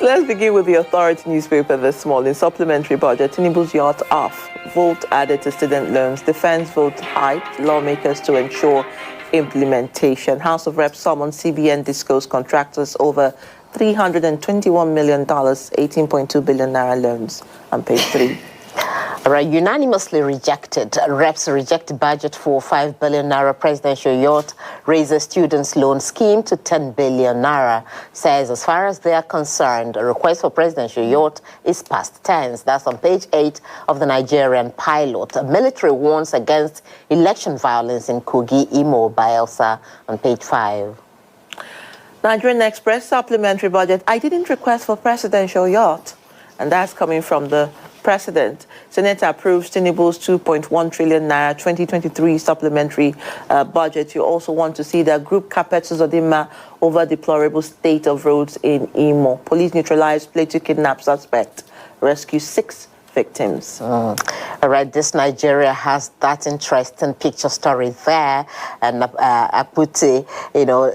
Let's begin with the Authority newspaper this morning. Supplementary budget, Tinubu's yacht off. Vote added to student loans. Defense vote hyped. Lawmakers to ensure implementation. House of Reps summons CBN discos contractors over $321 million, 18.2 billion naira loans on page 3. Right, unanimously rejected. Reps reject budget for 5 billion naira presidential yacht, raises students' loan scheme to 10 billion naira. Says as far as they are concerned, a request for presidential yacht is past tense. That's on page 8 of the Nigerian pilot. Military warns against election violence in Kogi, Imo by Elsa on page 5. Nigerian Express supplementary budget. I didn't request for presidential yacht. And that's coming from the president. Senate approves Tinubu's 2.1 trillion naira 2023 supplementary budget. You also want to see the group carpets Odima over deplorable state of roads in Imo. Police neutralized play to kidnap suspect. Rescue 6 victims. All right, this Nigeria has that interesting picture story there, and Aputi,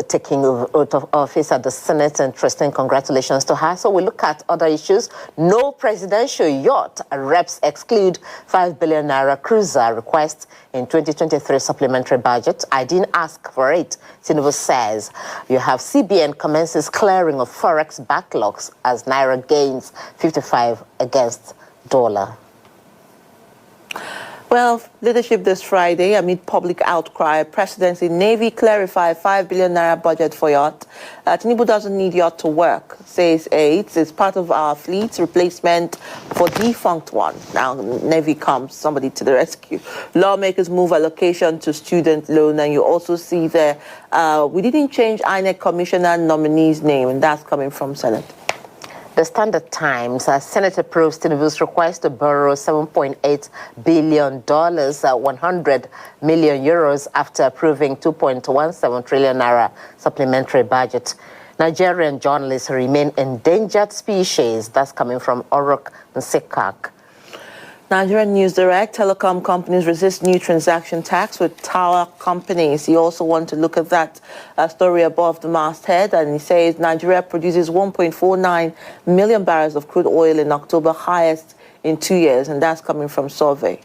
taking out of office at the Senate. Interesting, congratulations to her. So we look at other issues. No presidential yacht. Reps exclude 5 billion naira cruiser request in 2023 supplementary budget. I didn't ask for it, Tinubu says. You have CBN commences clearing of forex backlogs as naira gains 55 against dollar. Well, leadership this Friday amid public outcry. Presidency Navy clarified 5 billion naira budget for yacht. Tinubu doesn't need yacht to work, says aides. It's part of our fleet's replacement for defunct one. Now, Navy comes, somebody to the rescue. Lawmakers move allocation to student loan, and you also see there, we didn't change INEC commissioner nominee's name, and that's coming from Senate. The Standard Times, Senate approves Tinubu's request to borrow $7.8 billion, 100 million euros after approving 2.17 trillion naira supplementary budget. Nigerian journalists remain endangered species. That's coming from Orok Nsekak. Nigerian News Direct, telecom companies resist new transaction tax with tower companies. You also want to look at that story above the masthead, and he says Nigeria produces 1.49 million barrels of crude oil in October, highest in 2 years, and that's coming from survey.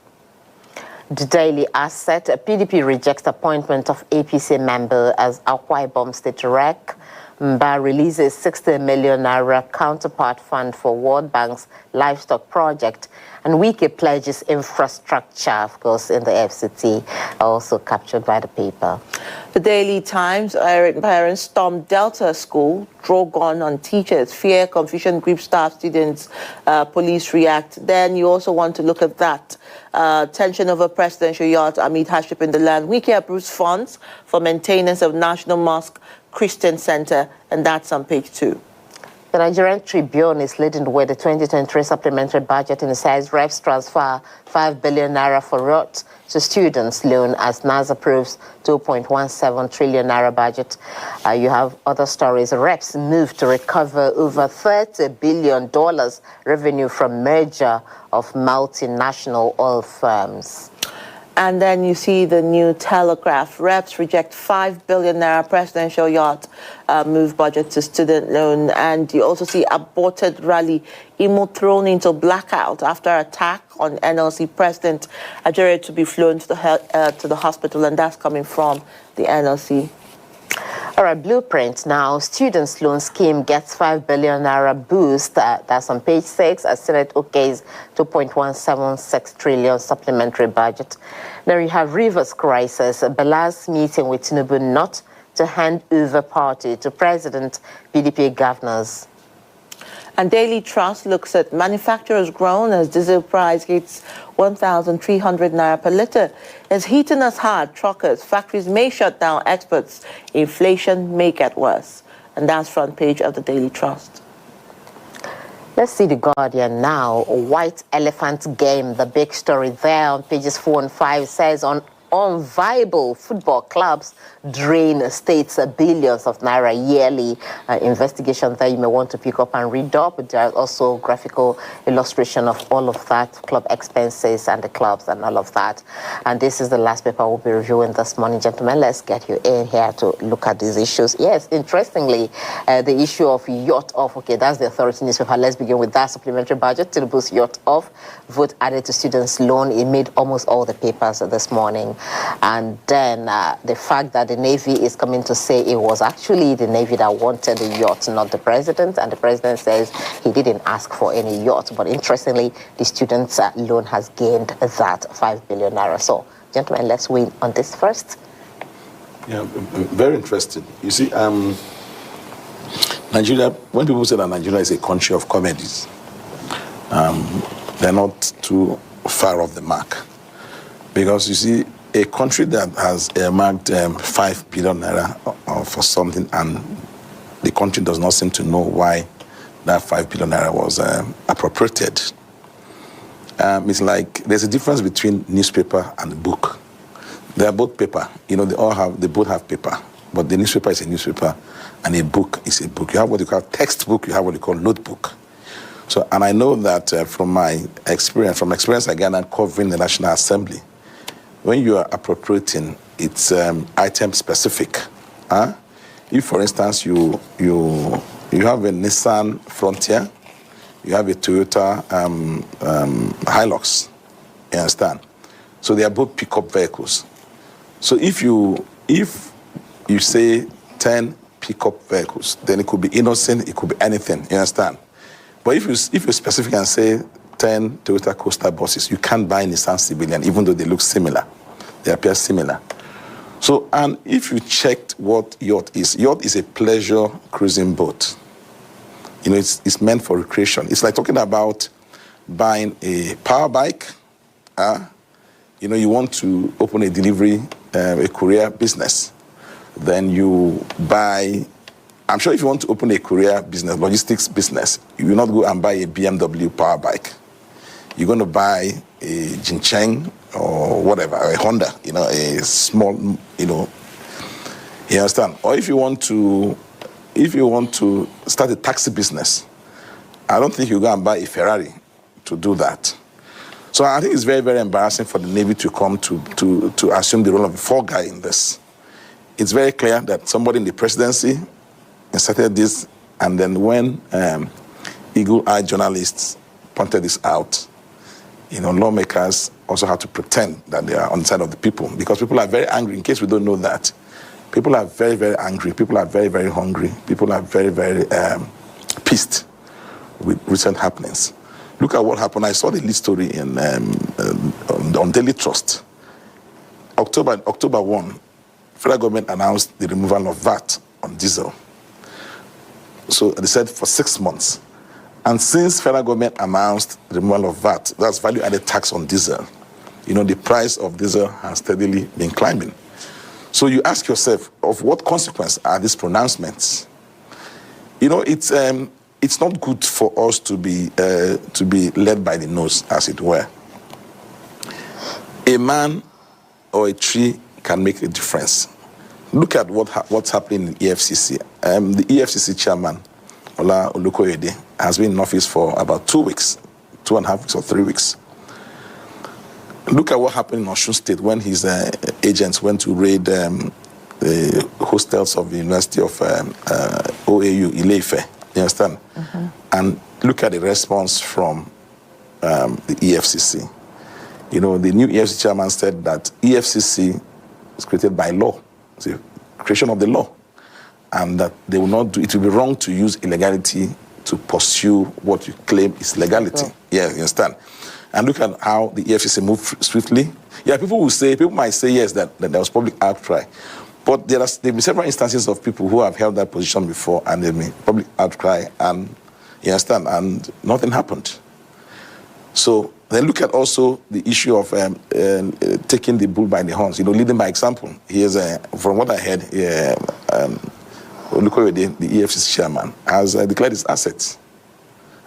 The Daily Asset, PDP rejects appointment of APC member as Akwa Ibom State Rec. Mba releases 60 million naira counterpart fund for World Bank's livestock project, and Wike pledges infrastructure, of course, in the FCT, also captured by the paper. The Daily Times, parents storm Delta School, draw gun on teachers, fear, confusion, grief staff, students, police react. Then you also want to look at that. Tension over presidential yacht amid hardship in the land. Wike approves funds for maintenance of National Mosque Christian Center, and that's on page 2. The Nigerian Tribune is leading the way. The 2023 supplementary budget in the size reps transfer 5 billion naira for yacht to students' loan as NAS approves 2.17 trillion naira budget. You have other stories. Reps move to recover over $30 billion revenue from merger of multinational oil firms. And then you see the New Telegraph. Reps reject 5 billion naira presidential yacht, move budget to student loan. And you also see aborted rally, Imo thrown into blackout after attack on NLC president. Ajere to be flown to the hospital, and that's coming from the NLC. All right, Blueprint now. Students' loan scheme gets 5 billion naira boost. That's on page 6 as Senate okays 2.176 trillion supplementary budget. Now you have Rivers crisis. Bala's meeting with Tinubu not to hand over party to President PDP governors. And Daily Trust looks at manufacturers groan as diesel price hits 1,300 naira per litre. It's hitting us hard, truckers. Factories may shut down, experts. Inflation may get worse. And that's front page of the Daily Trust. Let's see the Guardian now. White elephant game, the big story there on pages 4 and 5 says on unviable football clubs drain states billions of naira yearly. Investigation that you may want to pick up and read up. There's also graphical illustration of all of that, club expenses and the clubs and all of that. And this is the last paper we'll be reviewing this morning. Gentlemen, let's get you in here to look at these issues. Yes, interestingly, the issue of yacht off. Okay, that's the Authority newspaper. Let's begin with that. Supplementary budget, Tinubu's yacht off. Vote added to students' loan. It made almost all the papers this morning. And then the fact that the Navy is coming to say it was actually the Navy that wanted the yacht, not the president. And the president says he didn't ask for any yacht. But interestingly, the students' loan has gained that 5 billion naira. So, gentlemen, let's win on this first. Yeah, very interesting. You see, Nigeria, when people say that Nigeria is a country of comedies, they're not too far off the mark. Because you see, a country that has earmarked 5 billion naira for something, and the country does not seem to know why that 5 billion naira was appropriated. It's like there's a difference between newspaper and book. They are both paper. You know, they both have paper. But the newspaper is a newspaper, and a book is a book. You have what you call textbook, you have what you call notebook. So, and I know that from my experience, I gathered covering the National Assembly, when you are appropriating, it's item specific. If, for instance, you have a Nissan Frontier, you have a Toyota Hilux, you understand? So they are both pickup vehicles. So if you say 10 pickup vehicles, then it could be innocent, it could be anything, you understand? But if you specific and say 10 Toyota Coaster buses, you can't buy Nissan Civilian, even though they look similar. They appear similar. So, and if you checked what yacht is a pleasure cruising boat. You know, it's meant for recreation. It's like talking about buying a power bike. You know, you want to open a delivery, a courier business. Then you buy, I'm sure if you want to open a courier business, logistics business, you will not go and buy a BMW power bike. You're going to buy a Jincheng or whatever, a Honda, you know, a small, you know, you understand? Or if you want to start a taxi business, I don't think you go and buy a Ferrari to do that. So I think it's very, very embarrassing for the Navy to come to assume the role of a fall guy in this. It's very clear that somebody in the presidency inserted this, and then when eagle-eyed journalists pointed this out, you know, lawmakers also have to pretend that they are on the side of the people, because people are very angry. In case we don't know that, people are very, very angry. People are very, very hungry. People are very, very pissed with recent happenings. Look at what happened. I saw the lead story on Daily Trust. October 1, federal government announced the removal of VAT on diesel. So they said for 6 months. And since federal government announced the removal of VAT, that's value-added tax on diesel, you know, the price of diesel has steadily been climbing. So you ask yourself, of what consequence are these pronouncements? You know, it's not good for us to be led by the nose, as it were. A man or a tree can make a difference. Look at what's happening in EFCC. The EFCC chairman, Ola Olukoyede, has been in office for about 2 weeks, 2.5 weeks or 3 weeks. Look at what happened in Osun State when his agents went to raid the hostels of the University of OAU, Ile-Ife. You understand? Mm-hmm. And look at the response from the EFCC. You know, the new EFCC chairman said that EFCC is created by law. It's a creation of the law. And that they will not do, it will be wrong to use illegality to pursue what you claim is legality. Sure. Yeah, you understand? And look at how the EFCC moved swiftly. Yeah, people might say yes, that there was public outcry. But there have been several instances of people who have held that position before, and there been public outcry, and you understand, and nothing happened. So then look at also the issue of taking the bull by the horns, you know, leading by example. Here's from what I heard, Olukoyede, the EFCC chairman, has declared his assets.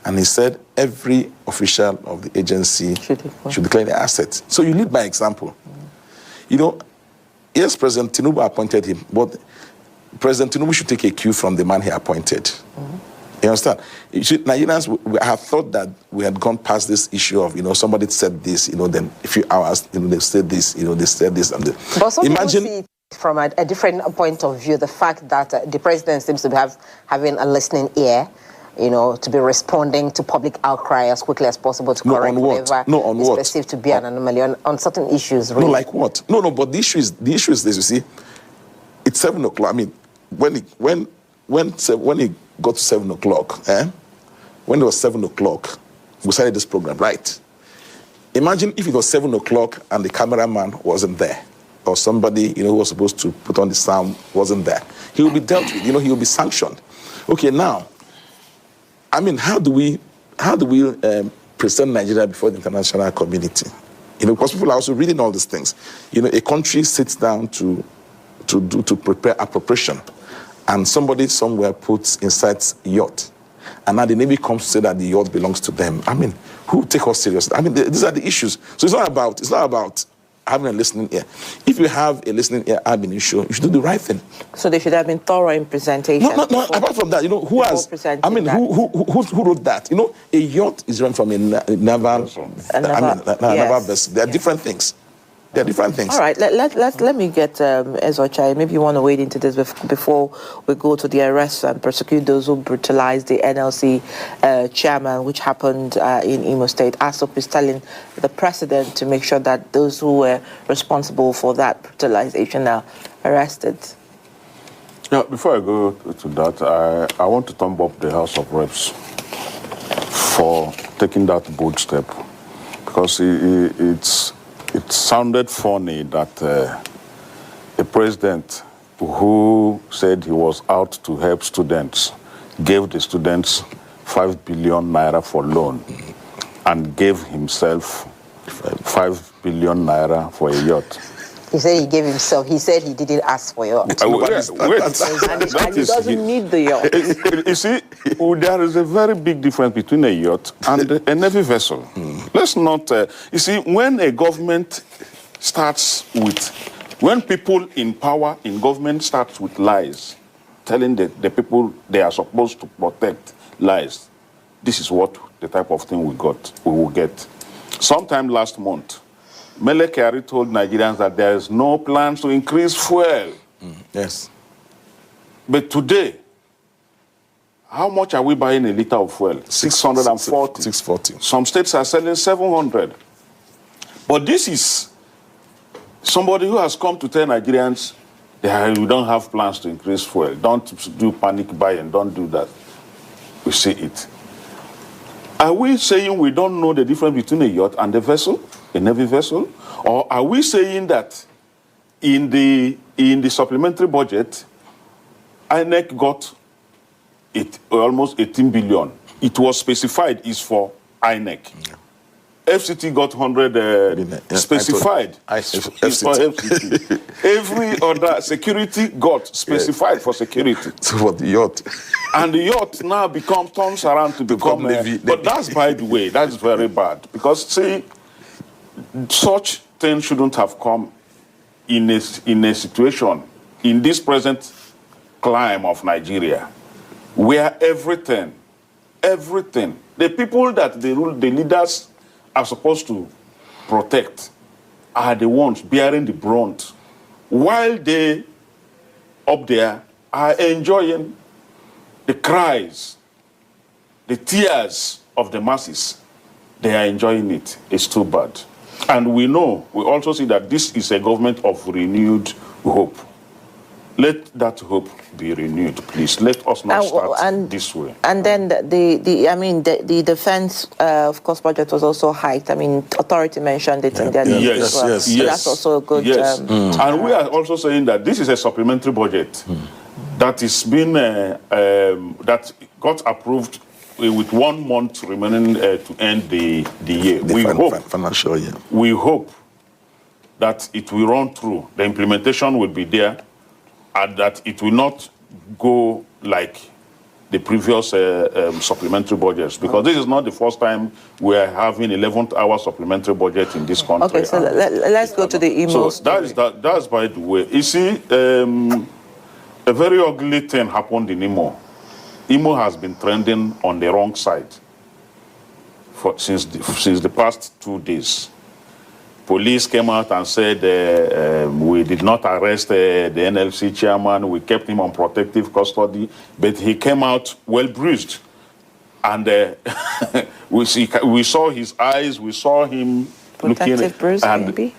And he said every official of the agency should declare their assets. So you lead by example. You know, yes, President Tinubu appointed him, but President Tinubu should take a cue from the man he appointed. You understand? Nigerians have thought that we had gone past this issue of, somebody said this, then a few hours, they said this, they said this and this. But some people see it from a different point of view, the fact that the president seems to be having a listening ear, to be responding to public outcry as quickly as possible to correct whatever is perceived to be an anomaly on certain issues. Really. No, like what? No, but the issue is this, you see, it's 7 o'clock. I mean, when it got to 7 o'clock, when it was 7 o'clock, we started this program, right? Imagine if it was 7 o'clock and the cameraman wasn't there, or somebody, who was supposed to put on the sound wasn't there. He will be dealt with, he will be sanctioned. Okay, now, I mean, how do we present Nigeria before the international community? Because people are also reading all these things. A country sits down to prepare appropriation, and somebody somewhere puts inside yacht, and now the Navy comes to say that the yacht belongs to them. I mean, who take us seriously? I mean, these are the issues. So it's not about having a listening ear. If you have a listening ear, you should do the right thing. So they should have been thorough in presentation. No. Apart from that, who wrote that? A yacht is run from a naval vessel. There are different things. They're different things. All right, let me get Ezochai. Maybe you want to wade into this before we go to the arrest and prosecute those who brutalized the NLC chairman, which happened in Imo State. ASOP is telling the president to make sure that those who were responsible for that brutalization are arrested. Yeah, before I go to that, I want to thumb up the House of Reps for taking that bold step, because it sounded funny that a president who said he was out to help students gave the students 5 billion naira for loan and gave himself 5 billion naira for a yacht. He said he gave himself. He said he didn't ask for yacht. And he doesn't need the yacht. You see, there is a very big difference between a yacht and a navy vessel. Let's not... you see, when a government starts with... When people in power in government starts with lies, telling the people they are supposed to protect lies, this is what the type of thing we will get. Sometime last month, Mele Kyari told Nigerians that there is no plans to increase fuel. Yes. But today, how much are we buying a liter of fuel? 640. 640. Some states are selling 700. But this is somebody who has come to tell Nigerians, we don't have plans to increase fuel. Don't do panic buying. Don't do that. We see it. Are we saying we don't know the difference between a yacht and a vessel, a navy vessel? Or are we saying that in the supplementary budget, INEC got almost 18 billion. It was specified is for INEC. Yeah. FCT got 100 specified is for FCT. Every other security got specified for security. So for the yacht. And the yacht now turns around to become navy. But that's, by the way, that's very bad. Because, see, such things shouldn't have come in a situation, in this present climate of Nigeria, where everything, the people that they rule, the leaders are supposed to protect, are the ones bearing the brunt, while they up there are enjoying the cries, the tears of the masses. They are enjoying it. It's too bad. And we also see that this is a government of renewed hope. Let that hope be renewed, please. Let us not start this way. And then the defense, of course, budget was also hiked. I mean, authority mentioned it in their news as well. Yes. So that's also a good. Yes. And we are also saying that this is a supplementary budget that is being that got approved with 1 month remaining to end the year. We hope financial year. We hope that it will run through. The implementation will be there, and that it will not go like the previous supplementary budgets, because this is not the first time we are having 11th hour supplementary budget in this country. Okay, so let's go to the email. So that's by the way. You see, a very ugly thing happened in Imo. Imo has been trending on the wrong side since the past 2 days. Police came out and said we did not arrest the NLC chairman. We kept him on protective custody, but he came out well bruised. And we saw his eyes. We saw him protective bruise, maybe?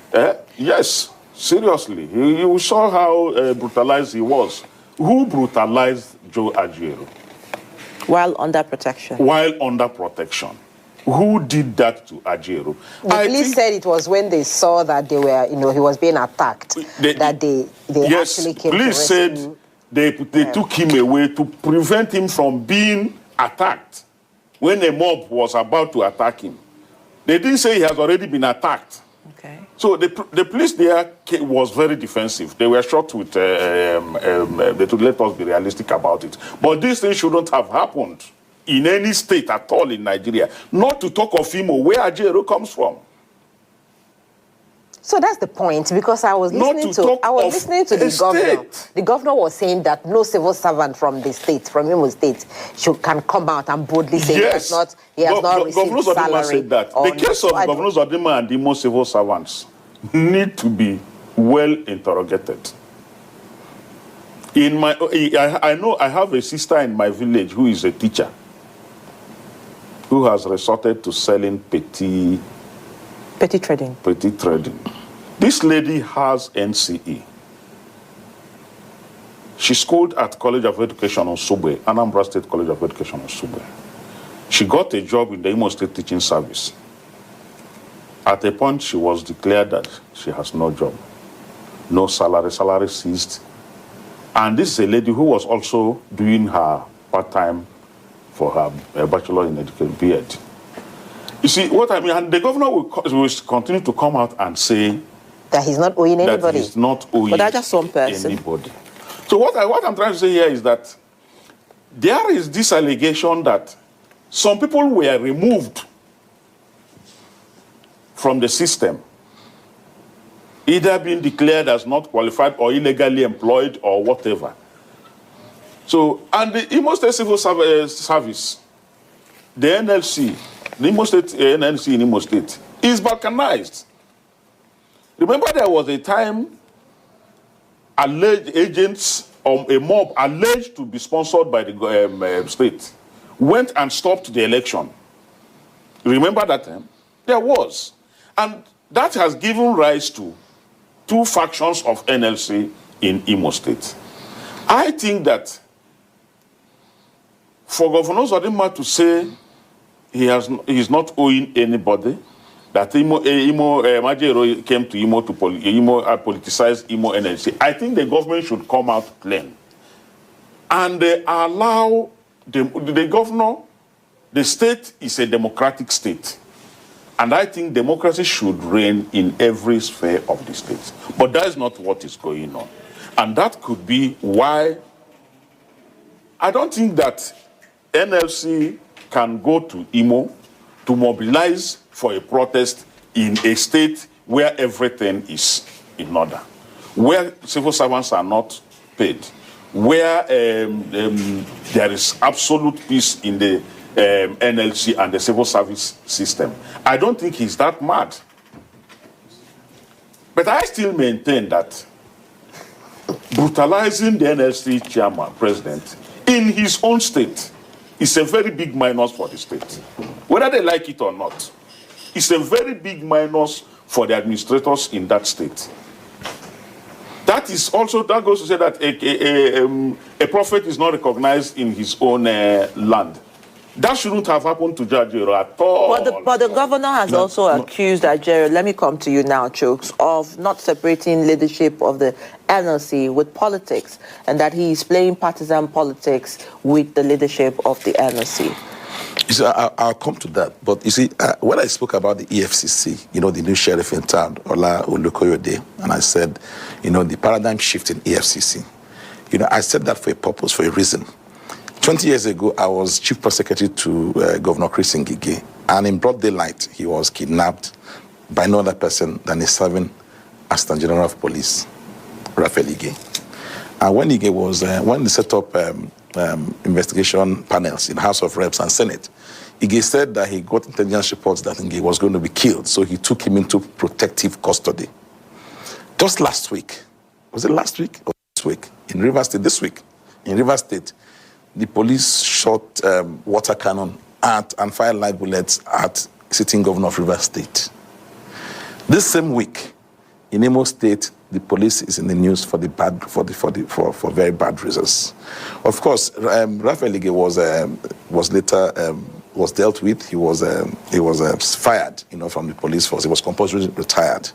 Yes, seriously. You saw how brutalized he was. Who brutalized Joe Ajaero? While under protection. While under protection. Who did that to Ajaero? The police said it was when they saw that they were, he was being attacked, that they yes, actually came to police rescue. said they took him away to prevent him from being attacked when a mob was about to attack him. They didn't say he has already been attacked. Okay. So the police there was very defensive. They were shocked with, they should let us be realistic about it. But this thing shouldn't have happened in any state at all in Nigeria. Not to talk of Imo, where Ajaero comes from. So that's the point, because I was listening to the governor. The governor was saying that no civil servant from the state, from Imo State, can come out and boldly say yes. he has not received Governor Zodima salary. said that. The case of Governor Zodima and Imo civil servants need to be well interrogated. I know I have a sister in my village who is a teacher, who has resorted to selling petty trading. This lady has NCE. She schooled at College of Education on Sube, Anambra State College of Education on Sube. She got a job in the Imo State Teaching Service. At a point, she was declared that she has no job, no salary ceased. And this is a lady who was also doing her part-time for her Bachelor in Education, B.Ed. You see what I mean? And the governor will continue to come out and say that he's not owing anybody. That he's not owing but that's just one person. Anybody. So what I'm trying to say here is that there is this allegation that some people were removed from the system, either being declared as not qualified or illegally employed or whatever. So, and the Imo State Civil Service, the NLC, the Imo State NLC in Imo State, is balkanized. Remember, there was a time alleged agents of a mob alleged to be sponsored by the state went and stopped the election. Remember that time? There was. And that has given rise to two factions of NLC in Imo State. I think that for Governor Zodima to say he's not owing anybody, that Ajaero came to Imo to politicize Imo NLC, I think the government should come out plain and allow the governor. The state is a democratic state, and I think democracy should reign in every sphere of the state. But that is not what is going on, and that could be why I don't think that NLC can go to Imo to mobilize for a protest in a state where everything is in order, where civil servants are not paid, where there is absolute peace in the NLC and the civil service system. I don't think he's that mad. But I still maintain that brutalizing the NLC chairman, president, in his own state is a very big minus for the state. Whether they like it or not, it's a very big minus for the administrators in that state. That goes to say that a prophet is not recognized in his own land. That shouldn't have happened to Ajaero at all. But the governor has also accused Ajaero, let me come to you now, Chooks, of not separating leadership of the NLC with politics, and that he is playing partisan politics with the leadership of the NLC. You see, I'll come to that. But you see, when I spoke about the EFCC, the new sheriff in town, Ola Olukoyode, and I said, the paradigm shift in EFCC, I said that for a purpose, for a reason. 20 years ago, I was Chief Press Secretary to Governor Chris Ngige, and in broad daylight, he was kidnapped by no other person than a serving Assistant General of Police, Raphael Ige. And when Ige was, when they set up investigation panels in the House of Reps and Senate, Ige said that he got intelligence reports that Ige was going to be killed, so he took him into protective custody. Just last week, was it last week or this week? In Rivers State, this week, in Rivers State, the police shot water cannon at and fired live bullets at sitting governor of Rivers State. This same week, in Imo State, the police is in the news for very bad reasons. Of course, Raphael Ige was later was dealt with. He was fired, from the police force. He was compulsorily retired.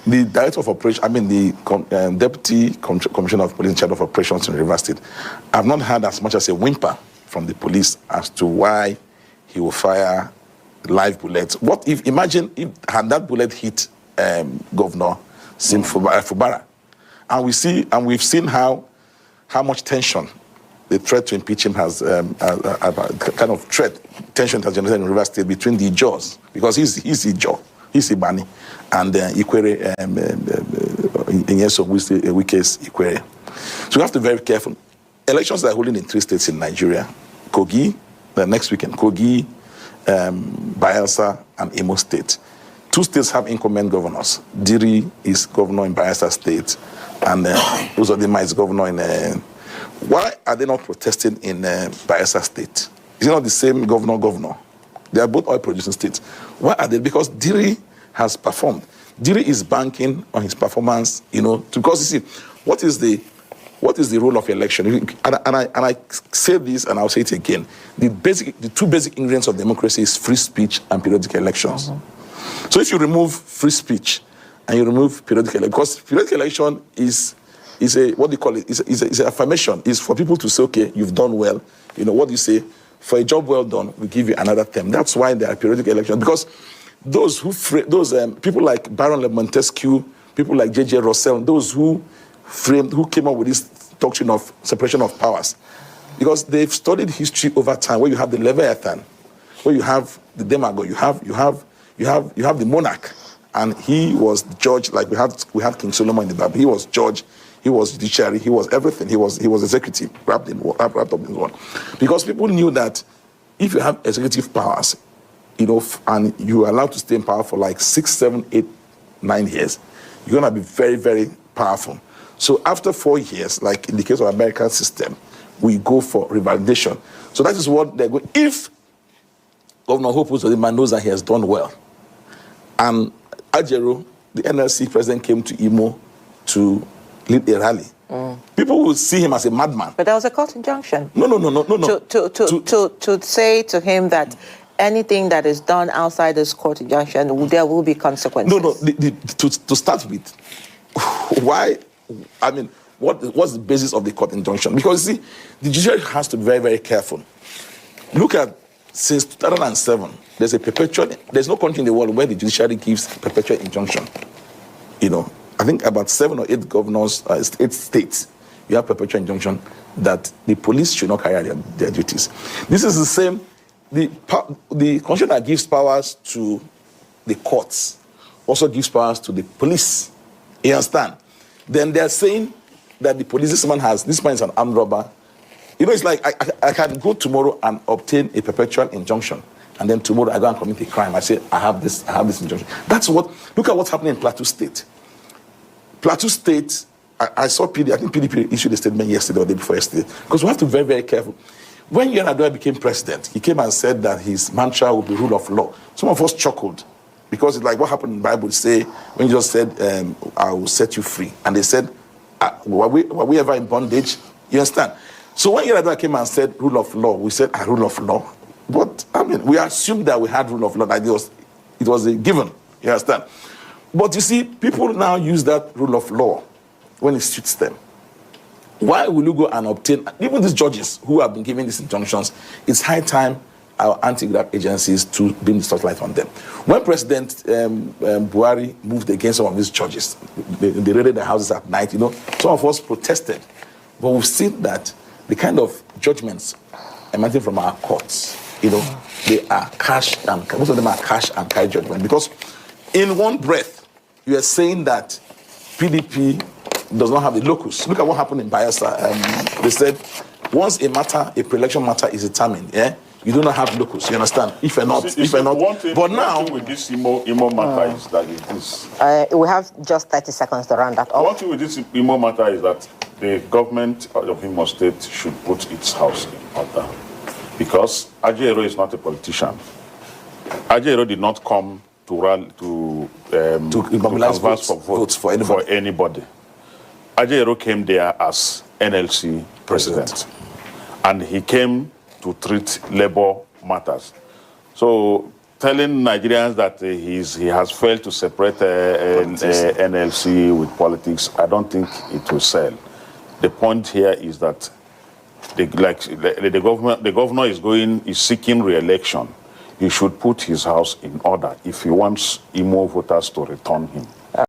The director of operations, the deputy commissioner of police in charge of operations in Rivers State, I've not heard as much as a whimper from the police as to why he will fire live bullets. Imagine if had that bullet hit Governor Sim Fubara, and we've seen how much tension the threat to impeach him has tension has generated in Rivers State between the Jaws, because he's Ijaw. He's Ibani, and Ikwere, Inyeso Wike's Ikwere. So we have to be very careful. Elections are holding in 3 states in Nigeria: Kogi, next weekend, Kogi, Bayelsa, and Imo State. 2 states have incumbent governors. Diri is governor in Bayelsa State, and Uzodinma is governor in. Why are they not protesting in Bayelsa State? Is it not the same governor? They are both oil-producing states. Why are they? Because Diri has performed. Diri is banking on his performance, because you see, what is the role of election? And I say this, and I'll say it again. The 2 basic ingredients of democracy is free speech and periodic elections. So if you remove free speech and you remove periodic election, because periodic election is a, what do you call it? Is an affirmation. Is for people to say, okay, you've done well. What do you say? For a job well done, we give you another term. That's why there are periodic elections, because those people like Baron Le Montesquieu, people like J.J. Russell, those who came up with this doctrine of separation of powers, because they've studied history over time, where you have the Leviathan, where you have the demagogue, you have the monarch, and he was judge. Like we have King Solomon in the Bible. He was judge. He was judiciary. He was everything. He was executive, wrapped up in one. Because people knew that if you have executive powers, and you are allowed to stay in power for like 6, 7, 8, 9 years, you're gonna be very, very powerful. So after 4 years, like in the case of American system, we go for revalidation. So that is what they're going. If Governor Hope Uzodinma knows that he has done well, and Ajero, the NLC president, came to Imo to lead a rally, people will see him as a madman. But there was a court injunction. No. To say to him that anything that is done outside this court injunction, there will be consequences. No. To start with, why? What's the basis of the court injunction? Because you see, the judiciary has to be very, very careful. Look at, since 2007, there's no country in the world where the judiciary gives perpetual injunction. I think about 7 or 8 governors, 8 states, you have perpetual injunction that the police should not carry out their duties. This is the same. The constitution that gives powers to the courts also gives powers to the police. You understand? Then they're saying that this man is an armed robber. It's like I can go tomorrow and obtain a perpetual injunction, and then tomorrow I go and commit a crime. I say I have this injunction. Look at what's happening in Plateau State. Plateau State, I saw I think PDP issued a statement yesterday or the day before yesterday, because we have to be very, very careful. When Yar'Adua became president, he came and said that his mantra would be rule of law. Some of us chuckled, because it's like what happened in the Bible, say, when Jesus said, I will set you free. And they said, were we ever in bondage? You understand? So when Yar'Adua came and said rule of law, we said, rule of law. But, we assumed that we had rule of law, that it was a given. You understand? But you see, people now use that rule of law when it suits them. Why will you go and obtain, even these judges who have been giving these injunctions, it's high time our anti-graft agencies to beam the spotlight on them. When President Buhari moved against some of these judges, they raided the houses at night, some of us protested. But we've seen that the kind of judgments emanating from our courts, they are cash and most of them are cash and carry judgment. Because in one breath, you are saying that PDP does not have the locus. Look at what happened in Bayelsa. They said once a pre-election matter is determined, you do not have locus. You understand? If you're not, but now with this Imo matter is that it is. We have just 30 seconds to round that off. One thing with this Imo matter is that the government of Imo State should put its house in order, because Ajero is not a politician. Ajero did not come to run to mobilize votes for anybody. Ajero came there as NLC president, and he came to treat labor matters. So telling Nigerians that he has failed to separate NLC with politics, I don't think it will sell. The point here is that the governor is seeking re-election. He should put his house in order if he wants Imo voters to return him.